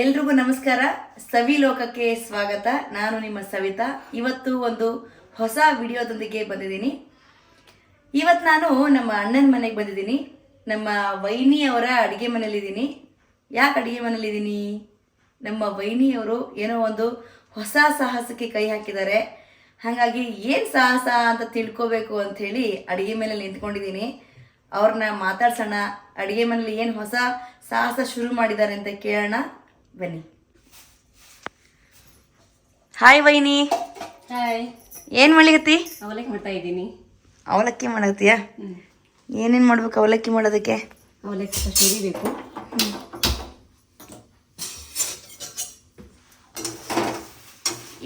ಎಲ್ರಿಗೂ ನಮಸ್ಕಾರ. ಸವಿ ಲೋಕಕ್ಕೆ ಸ್ವಾಗತ. ನಾನು ನಿಮ್ಮ ಸವಿತಾ. ಇವತ್ತು ಒಂದು ಹೊಸ ವಿಡಿಯೋದೊಂದಿಗೆ ಬಂದಿದ್ದೀನಿ. ಇವತ್ತು ನಾನು ನಮ್ಮ ಅಣ್ಣನ ಮನೆಗೆ ಬಂದಿದ್ದೀನಿ. ನಮ್ಮ ವೈನಿಯವರ ಅಡುಗೆ ಮನೇಲಿದ್ದೀನಿ. ಯಾಕೆ ಅಡುಗೆ ಮನೇಲಿದ್ದೀನಿ? ನಮ್ಮ ವೈನಿಯವರು ಏನೋ ಒಂದು ಹೊಸ ಸಾಹಸಕ್ಕೆ ಕೈ ಹಾಕಿದ್ದಾರೆ. ಹಾಗಾಗಿ ಏನು ಸಾಹಸ ಅಂತ ತಿಳ್ಕೋಬೇಕು ಅಂಥೇಳಿ ಅಡುಗೆ ಮನೇಲಿ ನಿಂತ್ಕೊಂಡಿದ್ದೀನಿ. ಅವ್ರನ್ನ ಮಾತಾಡ್ಸೋಣ. ಅಡುಗೆ ಮನೇಲಿ ಏನು ಹೊಸ ಸಾಹಸ ಶುರು ಮಾಡಿದ್ದಾರೆ ಅಂತ ಕೇಳೋಣ ಬನ್ನಿ. ಹಾಯ್ ವೈನಿ. ಹಾಯ್. ಏನು ಮಾಡ್ಲಿಕತ್ತಿ? ಅವಲಕ್ಕಿ ಮಾಡ್ತಾ ಇದ್ದೀನಿ. ಅವಲಕ್ಕಿ ಮಾಡತ್ತೀಯಾ? ಏನೇನು ಮಾಡ್ಬೇಕು ಅವಲಕ್ಕಿ ಮಾಡೋದಕ್ಕೆ? ಅವಲಕ್ಕಿ ಫಸ್ಟ್ ಹುರಿಬೇಕು.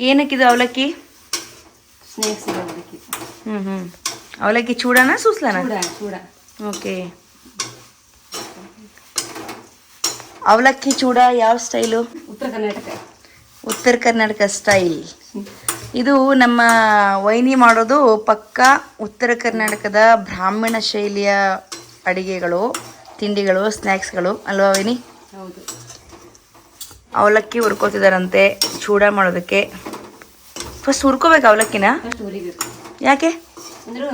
ಏನಕ್ಕಿದು ಅವಲಕ್ಕಿ? ಸ್ನ್ಯಾಕ್ಸ್ ಅವಲಕ್ಕಿ. ಅವಲಕ್ಕಿ ಚೂಡಾನ ಸೂಸ್ಲಾನ? ಚೂಡ ಚೂಡ. ಓಕೆ. ಅವಲಕ್ಕಿ ಚೂಡ ಯಾವ ಸ್ಟೈಲು? ಉತ್ತರ ಕರ್ನಾಟಕ. ಉತ್ತರ ಕರ್ನಾಟಕ ಸ್ಟೈಲ್. ಇದು ನಮ್ಮ ವೈನಿ ಮಾಡೋದು ಪಕ್ಕಾ ಉತ್ತರ ಕರ್ನಾಟಕದ ಬ್ರಾಹ್ಮಣ ಶೈಲಿಯ ಅಡಿಗೆಗಳು, ತಿಂಡಿಗಳು, ಸ್ನ್ಯಾಕ್ಸ್ಗಳು ಅಲ್ವಾ ವೈನಿ? ಹೌದು. ಅವಲಕ್ಕಿ ಹುರ್ಕೋತಿದಾರಂತೆ ಚೂಡ ಮಾಡೋದಕ್ಕೆ. ಫಸ್ಟ್ ಹುರ್ಕೋಬೇಕು ಅವಲಕ್ಕಿನ? ಫಸ್ಟ್ ಹುರಿಬೇಕು. ಯಾಕೆ? ಅಂದ್ರೆ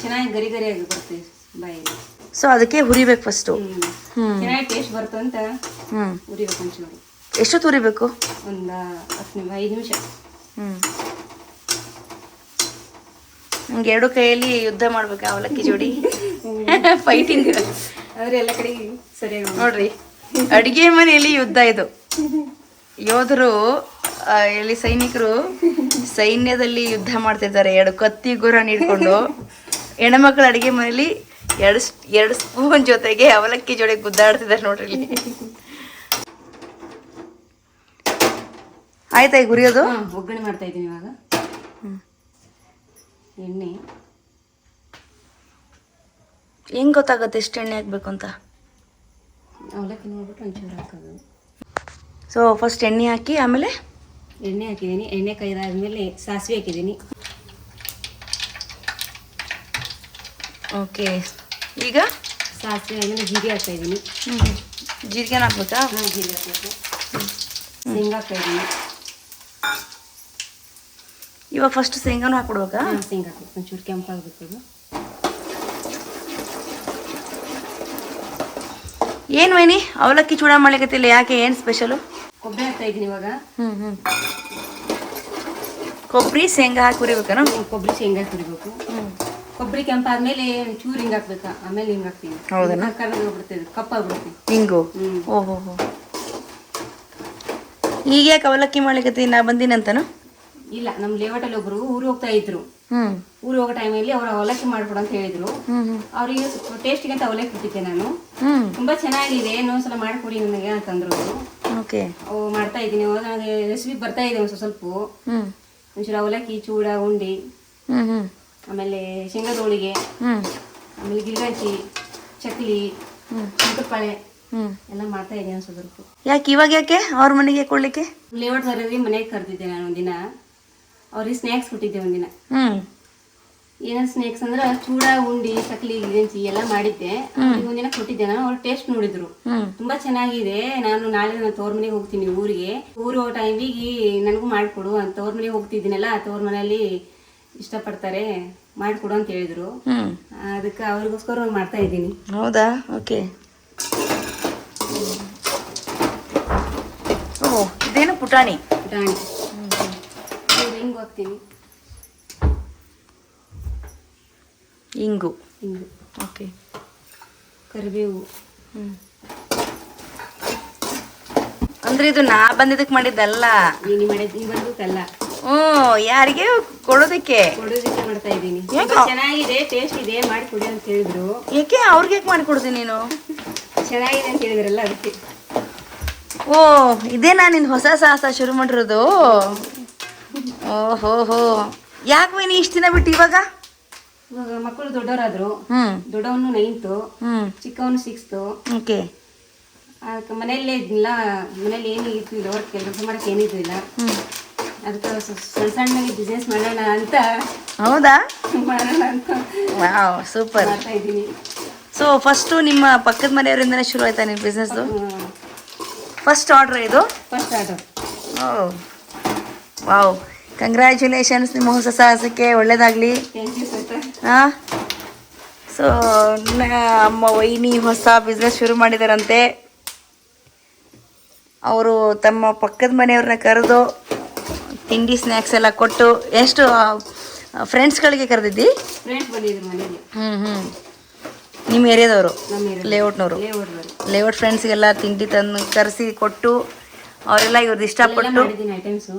ಚೆನ್ನಾಗಿ ಗರಿ ಗರಿಯಾಗಿ ಬರ್ತದೆ ಬಾಯಿಗೆ. ಸೊ ಅದಕ್ಕೆ ಹುರಿಬೇಕು ಫಸ್ಟು. ಚೆನ್ನಾಗಿ ಟೇಸ್ಟ್ ಬರ್ತಂತ ಹುರಿಬೇಕು ಒಂಚೂರು. ಎಷ್ಟೊತ್ತು ಹುರಿಬೇಕು? ಒಂದು 5 ನಿಮಿಷ. ನಂಗೆ ಎರಡು ಕೈಯಲ್ಲಿ ಯುದ್ಧ ಮಾಡ್ಬೇಕು ಅವಲಕ್ಕಿ ಜೋಡಿ. ಫೈಟಿಂಗ್ ಆದ್ರೆ ಎಲ್ಲ ಕಡೆಗೆ ಸರಿಯಾಗಿ ನೋಡ್ರಿ, ಅಡಿಗೆ ಮನೆಯಲ್ಲಿ ಯುದ್ಧ ಇದು. ಯೋಧರು ಎಲ್ಲಿ ಸೈನಿಕರು ಸೈನ್ಯದಲ್ಲಿ ಯುದ್ಧ ಮಾಡ್ತಿರ್ತಾರೆ, 2 ಕತ್ತಿ ಗುರಾಣಿ ಹಿಡ್ಕೊಂಡು. ಹೆಣ್ಮಕ್ಳು ಅಡಿಗೆ ಮನೆಯಲ್ಲಿ ಎರಡು ಸ್ಪೂನ್ ಜೊತೆಗೆ ಅವಲಕ್ಕಿ ಜೋಡಿ ಗುದ್ದಾಡ್ತಿದ್ದಾರೆ ನೋಡ್ರಿ ಇಲ್ಲಿ. ಆಯ್ತಾ ಈಗ ಹುರಿಯೋದು? ಒಗ್ಗರಣೆ ಮಾಡ್ತಾ ಇದ್ದೀನಿ ಇವಾಗ. ಎಣ್ಣೆ. ಹೆಂಗ್ ಗೊತ್ತಾಗುತ್ತೆ ಎಷ್ಟು ಎಣ್ಣೆ ಹಾಕ್ಬೇಕು ಅಂತ? ಅವಲಕ್ಕಿ ನೋಡ್ಬಿಟ್ಟು ಒಂಚೂರು ಹಾಕೋದು. ಸೊ ಫಸ್ಟ್ ಎಣ್ಣೆ ಹಾಕಿ ಆಮೇಲೆ ಎಣ್ಣೆ ಹಾಕಿದ್ದೀನಿ. ಎಣ್ಣೆ ಕೈದಾದ್ಮೇಲೆ ಸಾಸಿವೆ ಹಾಕಿದ್ದೀನಿ. ಓಕೆ. ಈಗ ಸಾಸಿವೆ ಆದಮೇಲೆ ಜೀರಿಗೆ ಹಾಕ್ತಾ ಇದ್ದೀನಿ. ಜೀರಿಗೆನ ಹಾಕ್ಬೇಕಾ? ಹಾಂ, ಜೀರಿಗೆ ಹಾಕಬೇಕು. ಶೇಂಗಾ ಹಾಕ್ತಾ ಇದ್ದೀನಿ. ಇವಾಗ ಫಸ್ಟ್ ಶೇಂಗಾನು ಹಾಕ್ಬಿಡ್ಬೇಕಾ? ಹಾಂ, ಶೇಂಗಾ ಹಾಕ್ಬೇಕು. ಒಂಚೂರು ಕೆಂಪಾಗಬೇಕು ಇದು. ಏನು ವೈನಿ ಅವಲಕ್ಕಿ ಚೂಡ ಮಾಡ್ಲಿಕತ್ತಿಲ್ಲ, ಯಾಕೆ? ಏನು ಸ್ಪೆಷಲು? ಕೊಬ್ಬರಿ ಹಾಕ್ತಾ ಇದ್ದೀನಿ ಇವಾಗ. ಕೊಬ್ಬರಿ ಶೇಂಗಾ ಹಾಕಿ ಹುರಿಬೇಕೇನು? ಕೊಬ್ಬರಿ ಶೇಂಗಾ ಹುರಿಬೇಕು. ಕೊಬ್ಬರಿ ಕೆಂಪಾದ್ಮೇಲೆ ಚೂರು ಹಿಂಗೆ ಹಾಕ್ಬೇಕಾ, ಆಮೇಲೆ ಹಿಂಗೆ ಹಾಕ್ತೀನಿ. ಹೌದಾ? ಕರ್ನಾಗ್ಬಿಡ್ತದೆ, ಕಪ್ಪಾಗ್ಬಿಡುತ್ತೆ ಹಿಂಗು. ಓಹೋ. ಈಗ ಯಾಕೆ ಅವಲಕ್ಕಿ ಮಾಡ್ಲಿಕತ್ತಿ? ನಾ ಬಂದೀನಿ ಅಂತನು? ಇಲ್ಲ, ನಮ್ಮ ಲೇಔಟಲ್ಲಿ ಒಬ್ರು ಊರು ಹೋಗ್ತಾ ಇದ್ರು. ಊರು ಹೋಗೋ ಟೈಮಲ್ಲಿ ಅವ್ರು ಅವಲಕ್ಕಿ ಮಾಡ್ಕೊಡು ಅಂತ ಹೇಳಿದ್ರು. ಅವ್ರಿಗೆ ಟೇಸ್ಟಿಗೆ ಅಂತ ಅವಲಕ್ಕಿ ಬಿಟ್ಟಿದ್ದೆ ನಾನು. ತುಂಬಾ ಚೆನ್ನಾಗಿದೆ, ಇನ್ನೊಂದ್ಸಲ ಮಾಡ್ಕೊಡಿ ನನಗೆ ಅಂತಂದ್ರು. ಓಕೆ. ಅವು ಮಾಡ್ತಾ ಇದ್ದೀನಿ. ನನಗೆ ರೆಸಿಪಿ ಬರ್ತಾ ಇದೆ ಒಂದು ಸ್ವಲ್ಪ. ಒಂಚೂರು ಅವಲಕ್ಕಿ, ಚೂಡ, ಉಂಡಿ, ಆಮೇಲೆ ಶೇಂಗಾದ ಹೋಳಿಗೆ, ಆಮೇಲೆ ಗಿಲ್ಗಂಚಿ, ಚಕ್ಲಿ, ಶಂಕರಪಾಳೆ ಎಲ್ಲ ಮಾಡ್ತಾ ಇದ್ದೀನಿ ಒಂದು ಸ್ವಲ್ಪ. ಯಾಕೆ ಇವಾಗ ಯಾಕೆ ಅವ್ರ ಮನೆಗೆ ಕೊಡ್ಲಿಕ್ಕೆ? ಲೇಔಟ್ ಸರಿ ಮನೆಗೆ ಕರೆದಿದ್ದೆ ನಾನು ಒಂದಿನ. ಅವ್ರಿಗೆ ಸ್ನ್ಯಾಕ್ಸ್ ಕೊಟ್ಟಿದ್ದೆ ಒಂದಿನ. ಏನೋ ಸ್ನ್ಯಾಕ್ಸ್ ಅಂದ್ರೆ ಚೂಡ, ಉಂಡಿ, ಚಕ್ಲಿ, ಗಿಲ್ಗಂಚಿ ಎಲ್ಲ ಮಾಡಿದ್ದೆ. ಅವ್ರಿಗೆ ಒಂದಿನ ಕೊಟ್ಟಿದ್ದೆ ನಾನು. ಅವ್ರು ಟೇಸ್ಟ್ ನೋಡಿದ್ರು, ತುಂಬಾ ಚೆನ್ನಾಗಿದೆ. ನಾಳೆ ತವ್ರ ಮನೆಗೆ ಹೋಗ್ತೀನಿ ಊರಿಗೆ. ಊರು ಟೈಮಿಗೆ ನನಗೂ ಮಾಡಿಕೊಡು ಅಂತ. ತವ್ರ ಮನೆಗೆ ಹೋಗ್ತಿದ್ದೀನಲ್ಲ, ತವ್ರ ಮನೆಯಲ್ಲಿ ಇಷ್ಟಪಡ್ತಾರೆ, ಮಾಡಿಕೊಡು ಅಂತ ಹೇಳಿದ್ರು. ಅದಕ್ಕೆ ಅವ್ರಿಗೋಸ್ಕರ ಮಾಡ್ತಾ ಇದ್ದೀನಿ. ಹೌದಾ? ಓಕೆ. ಓ, ಇದೇನು ಪುಟಾಣಿ? ಪುಟಾಣಿ. ಹಿಂಗು ಹಾಕ್ತೀನಿ. ಇಂಗು. ಹಿಂಗು. ಓಕೆ. ಕರಿಬೇವು. ಅಂದ್ರೆ ಇದು ನಾ ಬಂದಿದ್ದಕ್ಕೆ ಮಾಡಿದ್ದಲ್ಲ, ನೀನು ಬಂದಕ್ಕಲ್ಲ. ಯಾರಿಗೆ ಕೊಡೋದಕ್ಕೆ ಮಾಡ್ತಾ ಇದ್ದೀನಿ. ಚೆನ್ನಾಗಿದೆ, ಟೇಸ್ಟ್ ಇದೆ, ಮಾಡಿಕೊಡಿ ಅಂತ ಹೇಳಿದ್ರು. ಯಾಕೆ ಅವ್ರಿಗೆ ಯಾಕೆ ಮಾಡಿಕೊಡ್ತೀನಿ ನೀನು? ಚೆನ್ನಾಗಿದೆ ಅಂತ ಹೇಳಿದ್ರಲ್ಲ, ಅದಕ್ಕೆ. ಓ, ಇದೇನಾ ನಿನ್ ಹೊಸ ಸಾಹಸ ಶುರು ಮಾಡಿರೋದು? ಓಹೋ. ಯಾಕೆ ವೈನಿ ಇಷ್ಟು ದಿನ ಬಿಟ್ಟು ಇವಾಗ? ಇವಾಗ ಮಕ್ಕಳು ದೊಡ್ಡವರಾದ್ರು. ದೊಡ್ಡವನು 9th, ಚಿಕ್ಕವನು 6th. ಓಕೆ. ಅದಕ್ಕೆ ಮನೆಯಲ್ಲೇ ಇದ್ದಿಲ್ಲ. ಮನೇಲಿ ಏನು ಇರ್ತಿಲ್ಲ, ಅವ್ರ ಕೆಲಸ ಮಾಡಕ್ಕೆ ಏನೂ ಇದ್ದಿಲ್ಲ. ಅದಕ್ಕೆ ಸಣ್ಣ ಸಣ್ಣಗೆ ಬಿಸ್ನೆಸ್ ಮಾಡೋಣ ಅಂತ. ಹೌದಾ? ಮಾಡೋಣ ಅಂತ. Wow, super. ಮಾಡ್ತಾ ಇದ್ದೀನಿ. ಸೊ ಫಸ್ಟು ನಿಮ್ಮ ಪಕ್ಕದ ಮನೆಯವರಿಂದನೇ ಶುರು ಆಯ್ತಾ ನಿಮ್ಮ ಬಿಸ್ನೆಸ್ದು? ಫಸ್ಟ್ ಆರ್ಡ್ರ್ ಇದು? First order. Oh wow, congratulations ನಿಮ್ಮ ಹೊಸ ಸಾಹಸಕ್ಕೆ, ಒಳ್ಳೇದಾಗಲಿ. Thank you sir. ಹಾಂ, ಸೊ ಅಮ್ಮ ವೈನಿ ಹೊಸ ಬಿಸ್ನೆಸ್ ಶುರು ಮಾಡಿದಾರಂತೆ. ಅವರು ತಮ್ಮ ಪಕ್ಕದ ಮನೆಯವ್ರನ್ನ ಕರೆದು ತಿಂಡಿ ಸ್ನ್ಯಾಕ್ಸ್ ಎಲ್ಲ ಕೊಟ್ಟು, ಎಷ್ಟು ಫ್ರೆಂಡ್ಸ್ಗಳಿಗೆ ಕರೆದಿದ್ದಿ? ಫ್ರೆಂಡ್ಸ್ ಬಂದಿದ್ರು ಮನೆಗೆ. ನಿಮ್ಮ ಏರಿಯಾದವರು, ನಮ್ಮ ಏರಿಯಾ ಲೇಔಟ್ನವರು, ಲೇಔಟ್ಗಳು ಲೇಔಟ್ ಫ್ರೆಂಡ್ಸ್ಗೆಲ್ಲ ತಿಂಡಿ ತಂದು ಕರೆಸಿ ಕೊಟ್ಟು ಅವರೆಲ್ಲ ಇವ್ರದ್ದು ಇಷ್ಟಪಟ್ಟು ಮಾಡಿದ್ದೀನಿ ಐಟಮ್ಸು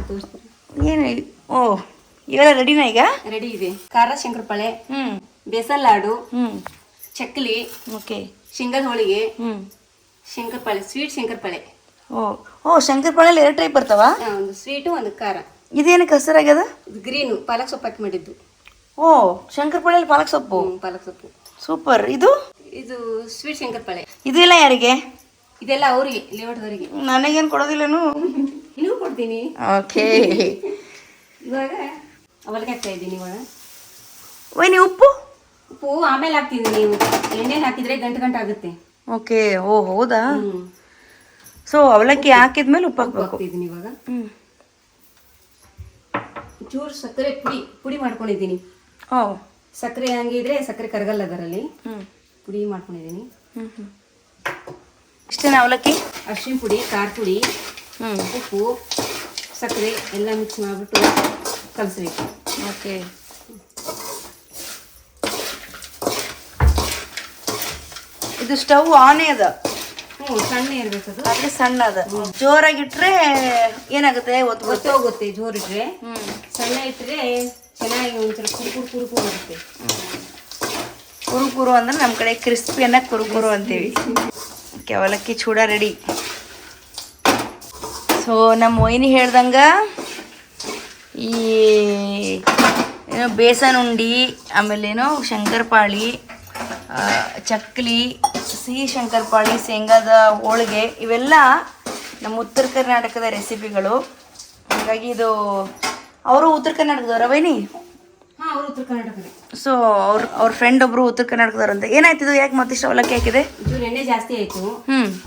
ತೋರಿಸ್ತೀನಿ. ಏನು? ಓ, ಇವೆಲ್ಲ ರೆಡಿನಾ ಈಗ? ರೆಡಿ ಇದೆ. ಖಾರ ಶಂಕರಪಾಳೆ, ಹ್ಞೂ ಬೇಸನ್ ಲಾಡು, ಹ್ಞೂ ಚಕ್ಲಿ, ಓಕೆ, ಶೇಂಗಾದ ಹೋಳಿಗೆ, ಹ್ಞೂ ಶಂಕರಪಾಳೆ, ಸ್ವೀಟ್ ಶಂಕರಪಾಳೆ. ಓ ಶಂಕರಪಾಳೆಯಲ್ಲಿ 2 ಟೈಪ್ ಬರ್ತಾವ? ಒಂದು ಸ್ವೀಟು ಒಂದು ಖಾರ. ಇದೇನಕ್ಕೆ ಹಸಿರಾಗ್ಯದ? ಇದು ಗ್ರೀನು ಪಾಲಕ್ ಸೊಪ್ಪು ಹಾಕಿ ಮಾಡಿದ್ದು. ಓ ಶಂಕರಪಾಳೆಯಲ್ಲಿ ಪಾಲಕ್ ಸೊಪ್ಪು, ಪಾಲಕ್ ಸೊಪ್ಪು ಸೂಪರ್. ಇದು ಇದು ಸ್ವೀಟ್ ಶಂಕರಪಾಳೆ. ಇದೆಲ್ಲ ಯಾರಿಗೆ? ಇದೆಲ್ಲ ಅವರಿಗೆ, ಲೇಔಟ್ದವರಿಗೆ. ನನಗೇನು ಕೊಡೋದಿಲ್ಲನು? ಇನ್ನೂ ಕೊಡ್ತೀನಿ. ಓಕೆ, ಇವಾಗ ಅವಲಿಗೆ ಹಾಕ್ತಾ ಇದ್ದೀನಿ. ಇವಾಗ ವೈನಿ ಉಪ್ಪು ಉಪ್ಪು ಆಮೇಲೆ ಹಾಕ್ತೀನಿ. ನೀವು ಎಣ್ಣೆಲಿ ಹಾಕಿದ್ರೆ ಗಂಟು ಆಗುತ್ತೆ. ಓಕೆ, ಓ ಹೌದಾ? ಸೊ ಅವಲಕ್ಕಿ ಹಾಕಿದ್ಮೇಲೆ ಉಪ್ಪು ಹಾಕ್ಬೇಕು. ಹಾಕ್ತಿದ್ದೀನಿ ಇವಾಗ. ಚೂರು ಸಕ್ಕರೆ ಪುಡಿ ಮಾಡ್ಕೊಂಡಿದ್ದೀನಿ. ಓ ಸಕ್ಕರೆ ಹಂಗಿದ್ರೆ ಸಕ್ಕರೆ ಕರಗಲ್ಲ ಅದರಲ್ಲಿ. ಪುಡಿ ಮಾಡ್ಕೊಂಡಿದ್ದೀನಿ. ಇಷ್ಟೇನಾ ಅವಲಕ್ಕಿ? ಅರಿಶಿನ ಪುಡಿ, ಖಾರ ಪುಡಿ, ಉಪ್ಪು, ಸಕ್ಕರೆ ಎಲ್ಲ ಮಿಕ್ಸ್ ಮಾಡಿಬಿಟ್ಟು ಕಲಿಸ್ಬೇಕು. ಓಕೆ, ಇದು ಸ್ಟವ್ ಆನೇ ಅದ? ಸಣ್ಣ ಇರ್ಬೇಕು ಅದು. ಆದ್ರೆ ಸಣ್ಣ ಅದ. ಜೋರಾಗಿಟ್ರೆ ಏನಾಗುತ್ತೆ? ಗೊತ್ತೇ ಹೋಗುತ್ತೆ ಜೋರಿಟ್ರೆ. ಸಣ್ಣ ಇಟ್ಟರೆ ಚೆನ್ನಾಗಿ ಒಂಥರ ಕುರುಕುರು ಬರುತ್ತೆ. ಕುರುಕುರು ಅಂದ್ರೆ ನಮ್ಮ ಕಡೆ ಕ್ರಿಸ್ಪಿ ಅನ್ನ ಕುರುಕುರು ಅಂತೀವಿ. ಓಕೆ, ಅವಲಕ್ಕಿ ಚೂಡ ರೆಡಿ. ಸೊ ನಮ್ಮ ವೈನಿ ಹೇಳ್ದಂಗ ಈ ಏನೋ ಬೇಸನ್ ಉಂಡಿ, ಆಮೇಲೇನೋ ಶಂಕರಪಾಳಿ, ಚಕ್ಲಿ, ಸಿಹಿ ಶಂಕರಪಾಳಿ, ಶೇಂಗಾದ ಹೋಳಿಗೆ, ಇವೆಲ್ಲ ನಮ್ಮ ಉತ್ತರ ಕರ್ನಾಟಕದ ರೆಸಿಪಿಗಳು. ಹಾಗಾಗಿ ಇದು ಅವರು ಉತ್ತರ ಕರ್ನಾಟಕದವರ ವೈನಿ? ಹಾಂ, ಅವರು ಉತ್ತರ ಕರ್ನಾಟಕದೇ. ಸೊ ಅವ್ರ ಫ್ರೆಂಡ್ ಒಬ್ರು ಉತ್ತರ ಕರ್ನಾಟಕದವ್ರಂತೆ. ಏನಾಯ್ತಿದು? ಯಾಕೆ ಮತ್ತಿಷ್ಟು ಅವಲಕ್ಕಿ ಹಾಕಿದೆ? ಚೂರು ಎಣ್ಣೆ ಜಾಸ್ತಿ ಆಯಿತು,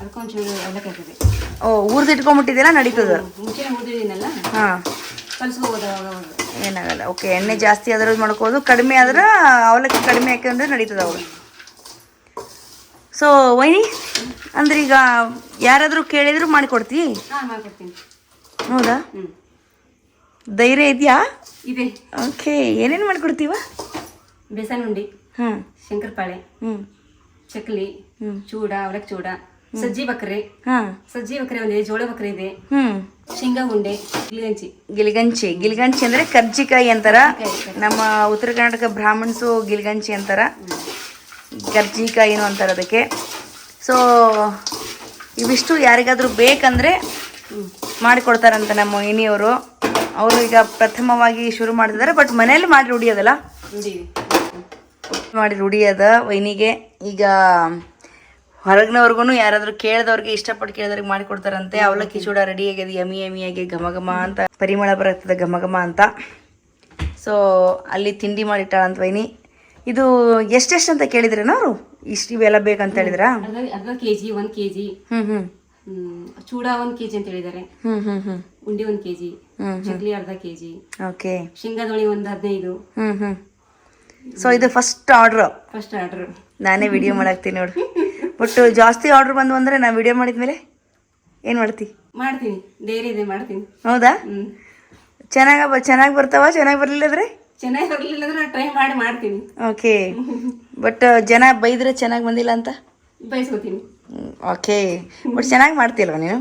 ಅದಕ್ಕೊಂಚೂರು ಅವಲಕ್ಕಿ ಹಾಕಿದೆ. ಓ, ಊರ್ದು ಇಟ್ಕೊಂಡ್ಬಿಟ್ಟಿದ್ದೀರಾ? ನಡೀತದ? ಮುಂಚೆನೇ ಮುರಿದಿದ್ದೀನಲ್ಲ, ಹಾಂ, ಕಲಿಸ್ಕೋಬೋದು ಅವಾಗ. ಏನಾಗಲ್ಲ. ಓಕೆ, ಎಣ್ಣೆ ಜಾಸ್ತಿ ಆದ್ರೂ ಮಾಡ್ಕೋದು, ಕಡಿಮೆ ಆದ್ರೆ ಅವಲಕ್ಕಿ ಕಡಿಮೆ ಹಾಕಿದ್ರೆ ನಡೀತದ ಅವ್ರು. ಸೊ ವೈನಿ ಅಂದ್ರೆ ಈಗ ಯಾರಾದರೂ ಕೇಳಿದ್ರು ಮಾಡಿಕೊಡ್ತೀ? ಹಾಂ, ಮಾಡ್ಕೊಡ್ತೀನಿ. ಹೌದಾ? ಧೈರ್ಯ ಇದೆಯಾ? ಇದೆ. ಓಕೆ, ಏನೇನು ಮಾಡಿಕೊಡ್ತೀವ? ಬೇಸನ್ ಉಂಡಿ, ಶಂಕರಪಾಳೆ, ಚಕ್ಲಿ, ಚೂಡ, ಅವಲಕ್ಕಿ ಚೂಡ, ಸಜ್ಜಿ ಬಕ್ರೆ, ಸಜ್ಜಿ ಬಕ್ರೆ ಒಂದಿದೆ, ಜೋಳ ಬಕ್ರೆ ಇದೆ, ಶೇಂಗಾ ಉಂಡೆ, ಗಿಲ್ಗಂಚಿ ಅಂದ್ರೆ ಕರ್ಜಿಕಾಯಿ ಅಂತಾರ. ನಮ್ಮ ಉತ್ತರ ಕರ್ನಾಟಕ ಬ್ರಾಹ್ಮಣ್ಸು ಗಿಲ್ಗಂಚಿ ಅಂತಾರ, ಕರ್ಜಿಕಾಯಿನೂ ಅಂತಾರ ಅದಕ್ಕೆ. ಸೊ ಇವಿಷ್ಟು ಯಾರಿಗಾದ್ರೂ ಬೇಕಂದ್ರೆ ಮಾಡಿಕೊಡ್ತಾರಂತ ನಮ್ಮ ವೈನಿಯವರು. ಅವರು ಈಗ ಪ್ರಥಮವಾಗಿ ಶುರು ಮಾಡಿದ್ದಾರೆ, ಬಟ್ ಮನೆಯಲ್ಲಿ ಮಾಡಿ ರೂಢಿಯೋದಲ್ಲ, ಮಾಡಿ ರೂಢಿಯದ ವೈನಿಗೆ. ಈಗ ಹೊರಗಿನವ್ರಿಗೂ ಯಾರಾದರೂ ಕೇಳಿದವ್ರಿಗೆ, ಇಷ್ಟಪಟ್ಟು ಕೇಳಿದವ್ರಿಗೆ ಮಾಡಿಕೊಡ್ತಾರಂತೆ. ಅವಲಕ್ಕಿ ಚೂಡ ರೆಡಿ ಆಗ್ಯದ, ಯಮಿಯಾಗಿ ಘಮ ಘಮ ಅಂತ ಪರಿಮಳ ಬರ್ತದೆ, ಘಮ ಘಮ ಅಂತ. ಸೊ ಅಲ್ಲಿ ತಿಂಡಿ ಮಾಡಿಟ್ಟಾಳಂತ ವೈನಿ. ಇದು ಎಷ್ಟೆಷ್ಟು ಅಂತ ಕೇಳಿದ್ರೇನ ಅವರು? ಇವೆಲ್ಲ ಬೇಕಂತ ಹೇಳಿದ್ರ? ಅರ್ಧ ಕೆಜಿ, 1 ಕೆಜಿ, ಚೂಡ 1 ಕೆಜಿ ಅಂತ ಹೇಳಿದ್ದಾರೆ. ಉಂಡಿ 1 ಕೆಜಿ, ಚಕ್ಲಿ ಅರ್ಧ ಕೆಜಿ, ಓಕೆ, ಶೇಂಗಾದೊಳಿ 15. ಸೊ ಇದು ಫಸ್ಟ್ ಆರ್ಡರ್. ನಾನೇ ವಿಡಿಯೋ ಮಾಡಾಕ್ತೀನಿ ನೋಡ್ರಿ. ಬಟ್ ಜಾಸ್ತಿ ಆರ್ಡರ್ ಬಂದು ಅಂದ್ರೆ ನಾ ವಿಡಿಯೋ ಮಾಡಿದ್ಮೇಲೆ ಏನು ಮಾಡ್ತೀನಿ? ಧೈರ್ಯ ಇದೆ, ಮಾಡ್ತೀನಿ. ಹೌದಾ? ಚೆನ್ನಾಗಿ ಬರ್ತಾವ? ಚೆನ್ನಾಗಿ ಬರಲಿಲ್ಲ ಅಂದ್ರೆ? ಚೆನ್ನಾಗಿ ಬರಲಿಲ್ಲ ಅಂದ್ರೆ ಟ್ರೈ ಮಾಡ್ತೀನಿ. ಓಕೆ, ಬಟ್ ಜನ ಬೈದ್ರೆ ಚೆನ್ನಾಗಿ ಬಂದಿಲ್ಲ ಅಂತ ಬಯಸ್ಕೋತೀನಿ. ಓಕೆ, ಬಟ್ ಚೆನ್ನಾಗಿ ಮಾಡ್ತೀಯಲ್ವ ನೀನು?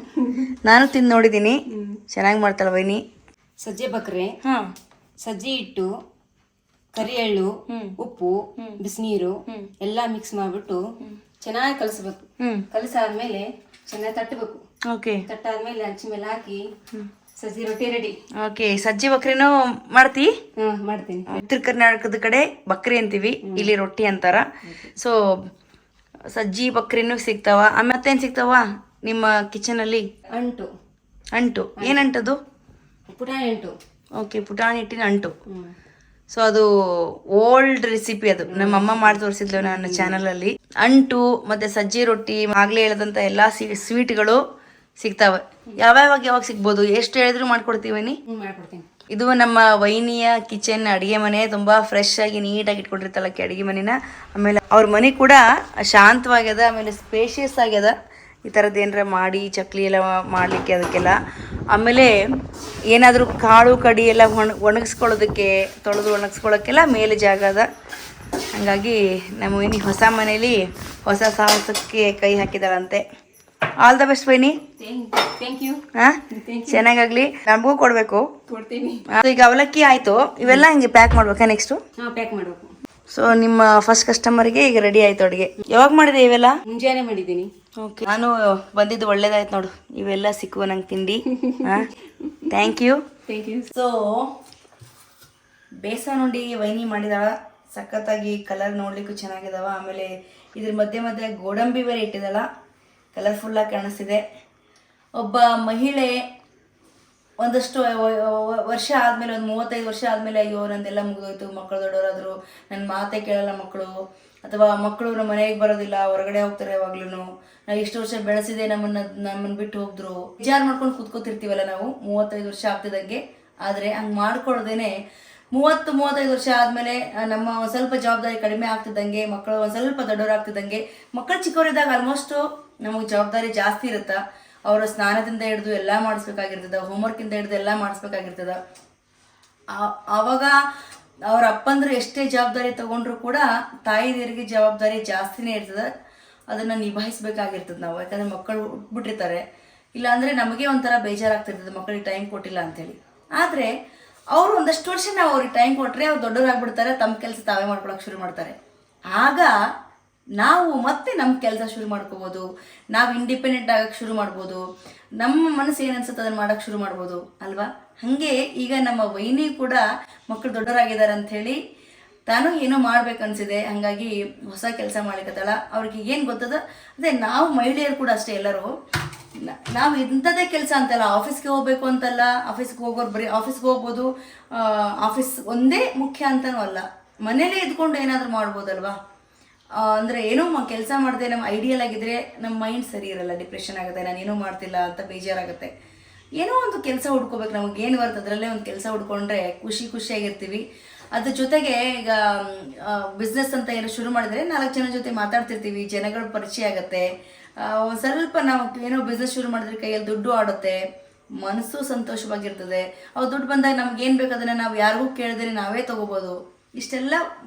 ನಾನು ತಿಂದು ನೋಡಿದ್ದೀನಿ, ಚೆನ್ನಾಗಿ ಮಾಡ್ತಾಳ ವೈನಿ. ಸಜ್ಜೆ ಬಕ್ರೆ, ಸಜ್ಜಿ ಹಿಟ್ಟು, ಕರಿ ಎಳ್ಳು, ಉಪ್ಪು, ಬಿಸಿನೀರು ಎಲ್ಲ ಮಿಕ್ಸ್ ಮಾಡಿಬಿಟ್ಟು ಚೆನ್ನಾಗಿ ಕಲಿಸ್ಬೇಕು. ಕಲಸಾದ್ಮೇಲೆ ಚೆನ್ನಾಗಿ ತಟ್ಟಬೇಕು. ಓಕೆ, ತಟ್ಟಾದ್ಮೇಲೆ ಹಂಚಿ ಮೇಲೆ ಹಾಕಿ ಸಜ್ಜಿ ರೊಟ್ಟಿ ರೆಡಿ. ಓಕೆ, ಸಜ್ಜಿ ಬಕ್ರಿನೂ ಮಾಡ್ತಿ? ಮಾಡ್ತೀನಿ. ಉತ್ತರ ಕರ್ನಾಟಕದ ಕಡೆ ಬಕ್ರಿ ಅಂತೀವಿ, ಇಲ್ಲಿ ರೊಟ್ಟಿ ಅಂತಾರ. ಸೊ ಸಜ್ಜಿ ಬಕ್ರಿನೂ ಸಿಗ್ತಾವ. ಮತ್ತೇನು ಸಿಗ್ತಾವ ನಿಮ್ಮ ಕಿಚನಲ್ಲಿ? ಅಂಟು. ಏನು ಅಂಟದು? ಪುಟಾಣಿ ಅಂಟು. ಓಕೆ, ಪುಟಾಣಿ ಹಿಟ್ಟಿನ ಅಂಟು. ಸೊ ಅದು ಓಲ್ಡ್ ರೆಸಿಪಿ, ಅದು ನಮ್ಮ ಅಮ್ಮ ಮಾಡಿ ತೋರಿಸಿದ್ಲು ನನ್ನ ಚಾನಲಲ್ಲಿ. ಅಂಟು ಮತ್ತೆ ಸಜ್ಜಿ ರೊಟ್ಟಿ, ಆಗ್ಲೇ ಹೇಳಿದಂಥ ಎಲ್ಲ ಸ್ವೀಟ್ಗಳು ಸಿಗ್ತಾವೆ. ಯಾವಾಗ ಸಿಗ್ಬೋದು? ಎಷ್ಟು ಹೇಳಿದ್ರು ಮಾಡ್ಕೊಡ್ತೀವಿ. ಮಾಡ್ಕೊಡ್ತೀನಿ. ಇದು ನಮ್ಮ ವೈನಿಯ ಕಿಚನ್, ಅಡುಗೆ ಮನೆ. ತುಂಬ ಫ್ರೆಶ್ ಆಗಿ ನೀಟಾಗಿ ಇಟ್ಕೊಂಡಿರ್ತಾಳಕ್ಕೆ ಅಡುಗೆ ಮನೆನ. ಆಮೇಲೆ ಅವ್ರ ಮನೆ ಕೂಡ ಶಾಂತವಾಗ್ಯದ, ಆಮೇಲೆ ಸ್ಪೇಷಿಯಸ್ ಆಗ್ಯದ. ಈ ಥರದ್ದು ಏನಾರ ಮಾಡಿ ಚಕ್ಲಿ ಎಲ್ಲ ಮಾಡಲಿಕ್ಕೆ ಅದಕ್ಕೆಲ್ಲ. ಆಮೇಲೆ ಏನಾದರೂ ಕಾಳು ಕಡಿ ಎಲ್ಲ ಒಣಗಿಸ್ಕೊಳ್ಳೋದಕ್ಕೆ, ತೊಳೆದು ಒಣಗಿಸ್ಕೊಳ್ಳೋಕ್ಕೆಲ್ಲ ಮೇಲೆ ಜಾಗ ಅದ. ಹಾಗಾಗಿ ನಮ್ಮ ವೈನಿ ಹೊಸ ಮನೇಲಿ ಹೊಸ ಸಾಹಸಕ್ಕೆ ಕೈ ಹಾಕಿದಾಳಂತೆ. ಆಲ್ ದ ಬೆಸ್ಟ್ ವೈನಿ. Thank you. ಹಾಂ, ಚೆನ್ನಾಗಾಗಲಿ. ನಮಗೂ ಕೊಡಬೇಕು. ಕೊಡ್ತೀನಿ. ಈಗ ಅವಲಕ್ಕಿ ಆಯಿತು, ಇವೆಲ್ಲ ಹಿಂಗೆ ಪ್ಯಾಕ್ ಮಾಡ್ಬೇಕಾ ನೆಕ್ಸ್ಟು? ಪ್ಯಾಕ್ ಮಾಡಬೇಕು. ಸೊ ನಿಮ್ಮ ಫಸ್ಟ್ ಕಸ್ಟಮರ್ಗೆ ಈಗ ರೆಡಿ ಆಯ್ತು ಅಡುಗೆ. ಯಾವಾಗ ಮಾಡಿದೆ ಇವೆಲ್ಲ? ಮುಂಜಾನೆ ಮಾಡಿದ್ದೀನಿ. ಓಕೆ, ನಾನು ಬಂದಿದ್ದು ಒಳ್ಳೇದಾಯ್ತು ನೋಡು, ಇವೆಲ್ಲ ಸಿಕ್ಕುವ ನಂಗೆ ತಿಂಡಿ. ಹಾಂ, ಥ್ಯಾಂಕ್ ಯು. ಸೊ ಬೇಸನ್ ಉಂಡಿ ವೈನಿ ಮಾಡಿದಾಳ, ಸಖತ್ತಾಗಿ ಕಲರ್ ನೋಡ್ಲಿಕ್ಕೂ ಚೆನ್ನಾಗಿದಾವ. ಆಮೇಲೆ ಇದ್ರ ಮಧ್ಯೆ ಗೋಡಂಬಿ ಬೇರೆ ಇಟ್ಟಿದ್ದಾಳ, ಕಲರ್ಫುಲ್ಲಾಗಿ ಕಾಣಿಸ್ತಿದೆ. ಒಬ್ಬ ಮಹಿಳೆ ಒಂದಷ್ಟು ವರ್ಷ ಆದಮೇಲೆ, ಒಂದು 35 ವರ್ಷ ಆದಮೇಲೆ, ಅಯ್ಯೋ ನಂದೆಲ್ಲ ಮುಗಿದೋಯ್ತು, ಮಕ್ಕಳು ದೊಡ್ಡವರಾದರು, ನನ್ನ ಮಾತೇ ಕೇಳಲ್ಲ ಮಕ್ಕಳು, ಅಥವಾ ಮಕ್ಕಳು ನಮ್ಮ ಮನೆಗೆ ಬರೋದಿಲ್ಲ, ಹೊರಗಡೆ ಹೋಗ್ತಾರೆ ಯಾವಾಗ್ಲೂ, ನಾವು ಇಷ್ಟು ವರ್ಷ ಬೆಳೆಸಿದೆ, ನಮ್ಮನ್ನು ಬಿಟ್ಟು ಹೋಗಿದ್ರು, ವಿಚಾರ ಮಾಡ್ಕೊಂಡು ಕೂತ್ಕೋತಿರ್ತೀವಲ್ಲ ನಾವು 35 ವರ್ಷ ಆಗ್ತಿದ್ದಂಗೆ. ಆದರೆ ಹಂಗೆ ಮಾಡ್ಕೊಳ್ದೇನೆ 30-35 ವರ್ಷ ಆದಮೇಲೆ ನಮ್ಮ ಒಂದು ಸ್ವಲ್ಪ ಜವಾಬ್ದಾರಿ ಕಡಿಮೆ ಆಗ್ತಿದ್ದಂಗೆ, ಮಕ್ಕಳು ಒಂದು ಸ್ವಲ್ಪ ದೊಡ್ಡವರಾಗ್ತಿದ್ದಂಗೆ, ಮಕ್ಕಳು ಚಿಕ್ಕವರಿದ್ದಾಗ ಆಲ್ಮೋಸ್ಟು ನಮಗೆ ಜವಾಬ್ದಾರಿ ಜಾಸ್ತಿ ಇರುತ್ತೆ. ಅವರ ಸ್ನಾನದಿಂದ ಹಿಡಿದು ಎಲ್ಲ ಮಾಡಿಸ್ಬೇಕಾಗಿರ್ತದೆ, ಹೋಮ್ವರ್ಕಿಂದ ಹಿಡಿದು ಎಲ್ಲ ಮಾಡಿಸ್ಬೇಕಾಗಿರ್ತದೆ. ಆವಾಗ ಅವ್ರ ಅಪ್ಪಂದ್ರೆ ಎಷ್ಟೇ ಜವಾಬ್ದಾರಿ ತಗೊಂಡ್ರು ಕೂಡ ತಾಯಿದೇರಿಗೆ ಜವಾಬ್ದಾರಿ ಜಾಸ್ತಿನೇ ಇರ್ತದೆ. ಅದನ್ನು ನಿಭಾಯಿಸ್ಬೇಕಾಗಿರ್ತದೆ ನಾವು, ಯಾಕಂದರೆ ಮಕ್ಕಳು ಉಟ್ಬಿಟ್ಟಿರ್ತಾರೆ. ಇಲ್ಲಾಂದರೆ ನಮಗೆ ಒಂಥರ ಬೇಜಾರಾಗ್ತಿರ್ತದೆ ಮಕ್ಕಳಿಗೆ ಟೈಮ್ ಕೊಟ್ಟಿಲ್ಲ ಅಂಥೇಳಿ. ಆದರೆ ಅವರು ಒಂದಷ್ಟು ವರ್ಷ ನಾವು ಅವ್ರಿಗೆ ಟೈಮ್ ಕೊಟ್ಟರೆ ಅವ್ರು ದೊಡ್ಡವರಾಗ್ಬಿಡ್ತಾರೆ, ತಮ್ಮ ಕೆಲಸ ತಾವೇ ಮಾಡ್ಕೊಳಕ್ಕೆ ಶುರು ಮಾಡ್ತಾರೆ. ಆಗ ನಾವು ಮತ್ತೆ ನಮ್ಮ ಕೆಲಸ ಶುರು ಮಾಡ್ಕೋಬೋದು, ನಾವು ಇಂಡಿಪೆಂಡೆಂಟ್ ಆಗಕ್ಕೆ ಶುರು ಮಾಡ್ಬೋದು, ನಮ್ಮ ಮನಸ್ಸು ಏನು ಅನ್ಸುತ್ತೆ ಅದನ್ನು ಮಾಡೋಕ್ಕೆ ಶುರು ಮಾಡ್ಬೋದು ಅಲ್ವಾ? ಹಾಗೆ ಈಗ ನಮ್ಮ ವೈನಿ ಕೂಡ ಮಕ್ಕಳು ದೊಡ್ಡವರಾಗಿದ್ದಾರೆ ಅಂಥೇಳಿ ತಾನು ಏನೋ ಮಾಡ್ಬೇಕನ್ಸಿದೆ, ಹಾಗಾಗಿ ಹೊಸ ಕೆಲಸ ಮಾಡ್ಲಿಕ್ಕತ್ತಳ. ಅವ್ರಿಗೆ ಏನು ಗೊತ್ತದ, ಅದೇ ನಾವು ಮಹಿಳೆಯರು ಕೂಡ ಅಷ್ಟೇ, ಎಲ್ಲರೂ ನಾವು ಇಂಥದ್ದೇ ಕೆಲಸ ಅಂತಲ್ಲ, ಆಫೀಸ್ಗೆ ಹೋಗ್ಬೇಕು ಅಂತಲ್ಲ, ಆಫೀಸ್ಗೆ ಹೋಗೋರು ಬರೀ ಆಫೀಸ್ಗೆ ಹೋಗ್ಬೋದು, ಆಫೀಸ್ ಒಂದೇ ಮುಖ್ಯ ಅಂತನೂ ಅಲ್ಲ, ಮನೇಲೇ ಇದ್ಕೊಂಡು ಏನಾದರೂ ಮಾಡ್ಬೋದಲ್ವಾ? ಅಂದರೆ ಏನೋ ಕೆಲಸ ಮಾಡಿದೆ ನಮ್ಮ ಐಡಿಯಲ್ ಆಗಿದ್ರೆ ನಮ್ಮ ಮೈಂಡ್ ಸರಿ ಇರಲ್ಲ, ಡಿಪ್ರೆಷನ್ ಆಗುತ್ತೆ, ನಾನು ಏನೂ ಮಾಡ್ತಿಲ್ಲ ಅಂತ ಬೇಜಾರಾಗುತ್ತೆ. ಏನೋ ಒಂದು ಕೆಲಸ ಹುಡ್ಕೋಬೇಕು, ನಮಗೇನು ಬರುತ್ತೆ ಅದರಲ್ಲೇ ಒಂದು ಕೆಲಸ ಹುಡ್ಕೊಂಡ್ರೆ ಖುಷಿಯಾಗಿರ್ತೀವಿ. ಅದ್ರ ಜೊತೆಗೆ ಈಗ ಬಿಸ್ನೆಸ್ ಅಂತ ಏನೋ ಶುರು ಮಾಡಿದರೆ 4 ಜನ ಜೊತೆ ಮಾತಾಡ್ತಿರ್ತೀವಿ, ಜನಗಳ ಪರಿಚಯ ಆಗುತ್ತೆ. ಒಂದು ಸ್ವಲ್ಪ ನಾವು ಏನೋ ಬಿಸ್ನೆಸ್ ಶುರು ಮಾಡಿದ್ರೆ ಕೈಯಲ್ಲಿ ದುಡ್ಡು ಆಡುತ್ತೆ, ಮನಸ್ಸು ಸಂತೋಷವಾಗಿರ್ತದೆ. ಅವು ದುಡ್ಡು ಬಂದಾಗ ನಮ್ಗೇನು ಬೇಕು ಅದನ್ನು ನಾವು ಯಾರಿಗೂ ಕೇಳಿದ್ರೆ ನಾವೇ ತೊಗೋಬೋದು. ಇಷ್ಟೆಲ್ಲ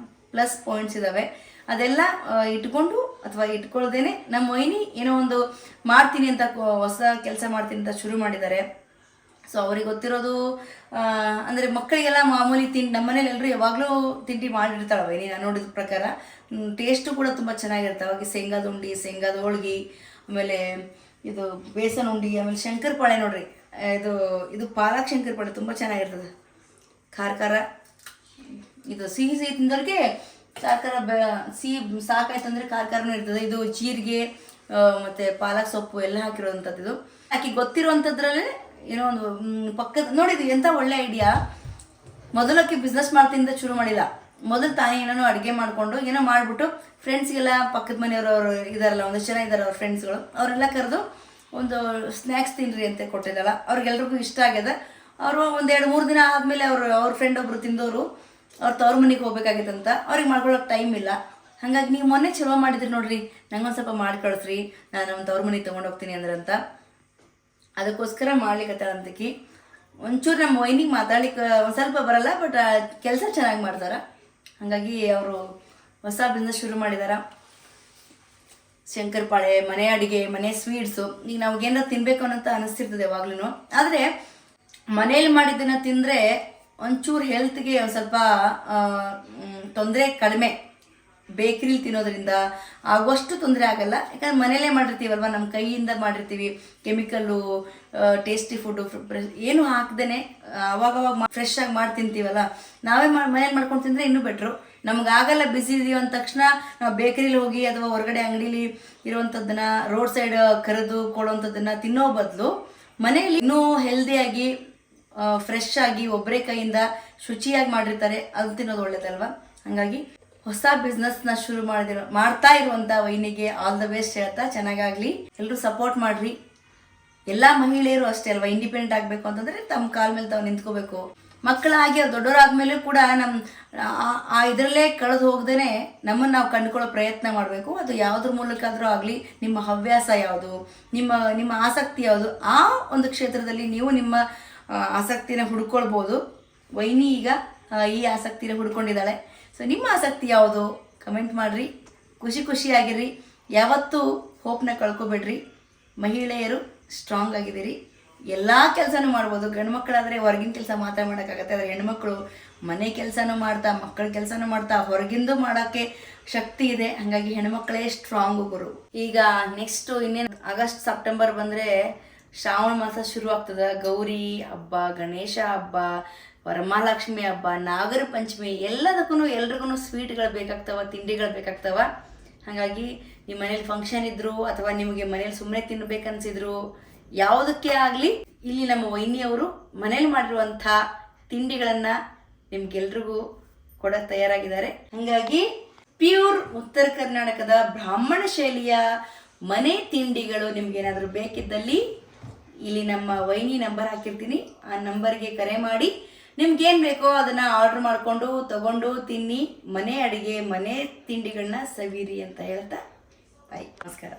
ಪ್ಲಸ್ ಪಾಯಿಂಟ್ಸ್ ಇದ್ದಾವೆ. ಅದೆಲ್ಲ ಇಟ್ಕೊಂಡು ಅಥವಾ ಇಟ್ಕೊಳ್ದೇನೆ ನಮ್ಮ ವೈನಿ ಏನೋ ಒಂದು ಮಾಡ್ತೀನಿ ಅಂತ, ಹೊಸ ಕೆಲಸ ಮಾಡ್ತೀನಿ ಅಂತ ಶುರು ಮಾಡಿದ್ದಾರೆ. ಸೊ ಅವ್ರಿಗೆ ಗೊತ್ತಿರೋದು ಅಂದರೆ ಮಕ್ಕಳಿಗೆಲ್ಲ ಮಾಮೂಲಿ ನಮ್ಮ ಮನೇಲಿ ಎಲ್ಲರೂ ಯಾವಾಗಲೂ ತಿಂಡಿ ಮಾಡಿರ್ತಾಳೆ ವೈನಿ, ನಾನು ನೋಡಿದ ಪ್ರಕಾರ. ಟೇಸ್ಟು ಕೂಡ ತುಂಬ ಚೆನ್ನಾಗಿರುತ್ತೆ. ಅವಾಗ ಶೇಂಗಾದ ಉಂಡಿ, ಶೇಂಗಾದ ಹೋಳ್ಗೆ, ಆಮೇಲೆ ಇದು ಬೇಸನ್ ಉಂಡಿ, ಆಮೇಲೆ ಶಂಕರಪಾಳೆ ನೋಡ್ರಿ, ಇದು ಪಾಲಕ್ ಶಂಕರಪಾಳೆ ತುಂಬ ಚೆನ್ನಾಗಿರ್ತದೆ. ಖಾರ ಇದು ಸಿಹಿ ತಿಂದವ್ರಿಗೆ ಸಿಹಿ ಸಾಕಾಯ್ತಂದ್ರೆ ಖಾರನೂ ಇರ್ತದೆ. ಇದು ಜೀರಿಗೆ ಮತ್ತು ಪಾಲಕ್ ಸೊಪ್ಪು ಎಲ್ಲ ಹಾಕಿರೋವಂಥದ್ದು. ಇದು ಆಕೆ ಗೊತ್ತಿರೋವಂಥದ್ರಲ್ಲೇ ಏನೋ ಒಂದು ಪಕ್ಕದ ನೋಡಿದ್ವಿ, ಎಂಥ ಒಳ್ಳೆ ಐಡಿಯಾ. ಮೊದಲಕ್ಕೆ ಬಿಸ್ನೆಸ್ ಮಾಡ್ತೀನಿ ಅಂತ ಶುರು ಮಾಡಿಲ್ಲ, ಮೊದಲು ತಾನೇ ಏನೋ ಅಡುಗೆ ಮಾಡಿಕೊಂಡು ಏನೋ ಮಾಡಿಬಿಟ್ಟು ಫ್ರೆಂಡ್ಸ್ಗೆಲ್ಲ, ಪಕ್ಕದ ಮನೆಯವರು ಇದಾರಲ್ಲ, ಒಂದಷ್ಟು ಜನ ಇದ್ದಾರೆ ಅವ್ರ ಫ್ರೆಂಡ್ಸ್ಗಳು, ಅವರೆಲ್ಲ ಕರೆದು ಒಂದು ಸ್ನ್ಯಾಕ್ಸ್ ತಿನ್ನಿರಿ ಅಂತ ಕೊಟ್ಟಿದ್ದಲ್ಲ. ಅವ್ರಿಗೆಲ್ರಿಗೂ ಇಷ್ಟ ಆಗ್ಯದ. ಅವರು 1-2-3 ದಿನ ಆದಮೇಲೆ ಅವ್ರ ಫ್ರೆಂಡ್ ಒಬ್ಬರು ತಿಂದವರು ಅವ್ರ ತವ್ರ ಮನೆಗೆ ಹೋಗ್ಬೇಕಾಗಿತ್ತಂತ, ಅವ್ರಿಗೆ ಮಾಡ್ಕೊಳ್ಳೋಕೆ ಟೈಮ್ ಇಲ್ಲ. ಹಾಗಾಗಿ ನೀವು ಮೊನ್ನೆ ಚಲೋ ಮಾಡಿದ್ರಿ ನೋಡ್ರಿ, ನಂಗೊಂದು ಸ್ವಲ್ಪ ಮಾಡಿ ಕಳಿಸ್ರಿ, ನಾನು ನಮ್ಮ ತವ್ರ ಮನೆಗೆ ತೊಗೊಂಡೋಗ್ತೀನಿ ಅಂದ್ರಂತ. ಅದಕ್ಕೋಸ್ಕರ ಮಾಡ್ಲಿಕ್ಕತ್ತಾಳಂತಕಿ. ಒಂಚೂರು ನಮ್ಮ ವೈನಿಗೆ ಮಾತಾಡ್ಲಿಕ್ಕೆ ಒಂದು ಸ್ವಲ್ಪ ಬರಲ್ಲ, ಬಟ್ ಕೆಲಸ ಚೆನ್ನಾಗಿ ಮಾಡ್ತಾರೆ. ಹಾಗಾಗಿ ಅವರು ಹೊಸ ಬಿಸ್ನೆಸ್ ಶುರು ಮಾಡಿದಾರ. ಶಂಕರಪಾಳೆ, ಮನೆ ಅಡುಗೆ, ಮನೆ ಸ್ವೀಟ್ಸು. ಈಗ ನಮಗೇನಾರು ತಿನ್ನಬೇಕು ಅನ್ನೋಂತ ಅನಿಸ್ತಿರ್ತದೆ ಯಾವಾಗ್ಲೂ. ಆದರೆ ಮನೇಲಿ ಮಾಡಿದ್ದನ್ನು ತಿಂದರೆ ಒಂಚೂರು ಹೆಲ್ತ್ಗೆ ಒಂದು ಸ್ವಲ್ಪ ತೊಂದರೆ ಕಡಿಮೆ. ಬೇಕ್ರಿಲಿ ತಿನ್ನೋದ್ರಿಂದ ಆಗುವಷ್ಟು ತೊಂದರೆ ಆಗಲ್ಲ, ಯಾಕಂದ್ರೆ ಮನೇಲೇ ಮಾಡಿರ್ತೀವಲ್ವ, ನಮ್ಮ ಕೈಯಿಂದ ಮಾಡಿರ್ತೀವಿ. ಕೆಮಿಕಲ್ಲು, ಟೇಸ್ಟಿ ಫುಡ್ಡು ಏನು ಹಾಕ್ದೇ ಅವಾಗವಾಗ ಫ್ರೆಶ್ ಆಗಿ ಮಾಡಿ ತಿಂತೀವಲ್ಲ, ನಾವೇ ಮನೇಲಿ ಮಾಡ್ಕೊಂಡು ತಿಂದರೆ ಇನ್ನೂ ಬೆಟ್ರು. ನಮಗಾಗಲ್ಲ, ಬಿಸಿ ಇದೀವಿ ಅಂದ ತಕ್ಷಣ ನಾವು ಬೇಕರಿಲಿ ಹೋಗಿ ಅಥವಾ ಹೊರಗಡೆ ಅಂಗಡೀಲಿ ಇರುವಂಥದ್ದನ್ನು ರೋಡ್ ಸೈಡ್ ಕರೆದು ಕೊಡುವಂಥದ್ದನ್ನು ತಿನ್ನೋ ಬದಲು ಮನೇಲಿ ಇನ್ನೂ ಹೆಲ್ದಿಯಾಗಿ ಫ್ರೆಶ್ ಆಗಿ ಒಬ್ಬರೇ ಕೈಯಿಂದ ಶುಚಿಯಾಗಿ ಮಾಡಿರ್ತಾರೆ, ಅದು ತಿನ್ನೋದು ಒಳ್ಳೇದಲ್ವಾ. ಹಾಗಾಗಿ ಹೊಸ ಬಿಸ್ನೆಸ್ನ ಶುರು ಮಾಡ್ತಾ ಇರುವಂಥ ವೈನಿಗೆ ಆಲ್ ದ ಬೆಸ್ಟ್ ಹೇಳ್ತಾ, ಚೆನ್ನಾಗಾಗಲಿ, ಎಲ್ಲರೂ ಸಪೋರ್ಟ್ ಮಾಡಿರಿ. ಎಲ್ಲ ಮಹಿಳೆಯರು ಅಷ್ಟೇ ಅಲ್ವಾ, ಇಂಡಿಪೆಂಡೆಂಟ್ ಆಗಬೇಕು ಅಂತಂದರೆ ತಮ್ಮ ಕಾಲ ಮೇಲೆ ತಾವು ನಿಂತ್ಕೋಬೇಕು. ಮಕ್ಕಳಾಗಿ ಅವ್ರು ದೊಡ್ಡವರಾದ್ಮೇಲೆ ಕೂಡ ಇದರಲ್ಲೇ ಕಳೆದು ಹೋಗ್ದೇ ನಮ್ಮನ್ನು ನಾವು ಕಂಡುಕೊಳ್ಳೋ ಪ್ರಯತ್ನ ಮಾಡಬೇಕು. ಅದು ಯಾವುದ್ರ ಮೂಲಕ ಆದರೂ ಆಗಲಿ, ನಿಮ್ಮ ಹವ್ಯಾಸ ಯಾವುದು, ನಿಮ್ಮ ಆಸಕ್ತಿ ಯಾವುದು, ಆ ಒಂದು ಕ್ಷೇತ್ರದಲ್ಲಿ ನೀವು ನಿಮ್ಮ ಆಸಕ್ತಿನ ಹುಡ್ಕೊಳ್ಬೋದು. ವೈನಿ ಈಗ ಈ ಆಸಕ್ತಿನ ಹುಡ್ಕೊಂಡಿದ್ದಾಳೆ. ಸೊ ನಿಮ್ಮ ಆಸಕ್ತಿ ಯಾವುದು ಕಮೆಂಟ್ ಮಾಡಿರಿ. ಖುಷಿಯಾಗಿರ್ರಿ. ಯಾವತ್ತೂ ಹೋಪ್ನ ಕಳ್ಕೊಬೇಡ್ರಿ. ಮಹಿಳೆಯರು ಸ್ಟ್ರಾಂಗ್ ಆಗಿದ್ದೀರಿ, ಎಲ್ಲ ಕೆಲಸನೂ ಮಾಡ್ಬೋದು. ಗಂಡು ಮಕ್ಕಳಾದರೆ ಹೊರಗಿನ ಕೆಲಸ ಮಾತ್ರ ಮಾಡೋಕ್ಕಾಗತ್ತೆ, ಆದರೆ ಹೆಣ್ಮಕ್ಳು ಮನೆ ಕೆಲಸನೂ ಮಾಡ್ತಾ, ಮಕ್ಕಳ ಕೆಲಸನೂ ಮಾಡ್ತಾ, ಹೊರಗಿಂದು ಮಾಡೋಕ್ಕೆ ಶಕ್ತಿ ಇದೆ. ಹಾಗಾಗಿ ಹೆಣ್ಮಕ್ಳೇ ಸ್ಟ್ರಾಂಗು ಗುರು. ಈಗ ನೆಕ್ಸ್ಟು ಇನ್ನೇನು ಆಗಸ್ಟ್ ಸೆಪ್ಟೆಂಬರ್ ಬಂದರೆ ಶ್ರಾವಣ ಮಾಸ ಶುರು ಆಗ್ತದೆ. ಗೌರಿ ಹಬ್ಬ, ಗಣೇಶ ಹಬ್ಬ, ವರಮಹಾಲಕ್ಷ್ಮಿ ಹಬ್ಬ, ನಾಗರ ಪಂಚಮಿ, ಎಲ್ರಿಗೂ ಸ್ವೀಟ್ಗಳು ಬೇಕಾಗ್ತವ, ತಿಂಡಿಗಳು ಬೇಕಾಗ್ತವ. ಹಾಗಾಗಿ ನಿಮ್ಮ ಮನೇಲಿ ಫಂಕ್ಷನ್ ಇದ್ರು ಅಥವಾ ನಿಮಗೆ ಮನೇಲಿ ಸುಮ್ಮನೆ ತಿನ್ನಬೇಕನ್ಸಿದ್ರು, ಯಾವುದಕ್ಕೆ ಆಗಲಿ ಇಲ್ಲಿ ನಮ್ಮ ವೈನಿಯವರು ಮನೇಲಿ ಮಾಡಿರುವಂಥ ತಿಂಡಿಗಳನ್ನು ನಿಮ್ಗೆಲ್ರಿಗೂ ಕೊಡೋಕೆ ತಯಾರಾಗಿದ್ದಾರೆ. ಹಾಗಾಗಿ ಪ್ಯೂರ್ ಉತ್ತರ ಕರ್ನಾಟಕದ ಬ್ರಾಹ್ಮಣ ಶೈಲಿಯ ಮನೆ ತಿಂಡಿಗಳು ನಿಮ್ಗೇನಾದರೂ ಬೇಕಿದ್ದಲ್ಲಿ ಇಲ್ಲಿ ನಮ್ಮ ವೈನಿ ನಂಬರ್ ಹಾಕಿರ್ತೀನಿ, ಆ ನಂಬರ್ಗೆ ಕರೆ ಮಾಡಿ ನಿಮ್ಗೇನು ಬೇಕೋ ಅದನ್ನು ಆರ್ಡ್ರ್ ಮಾಡಿಕೊಂಡು ತಗೊಂಡು ತಿನ್ನಿ. ಮನೆ ಅಡುಗೆ, ಮನೆ ತಿಂಡಿಗಳನ್ನ ಸವಿರಿ ಅಂತ ಹೇಳ್ತಾ ಬಾಯ್, ನಮಸ್ಕಾರ.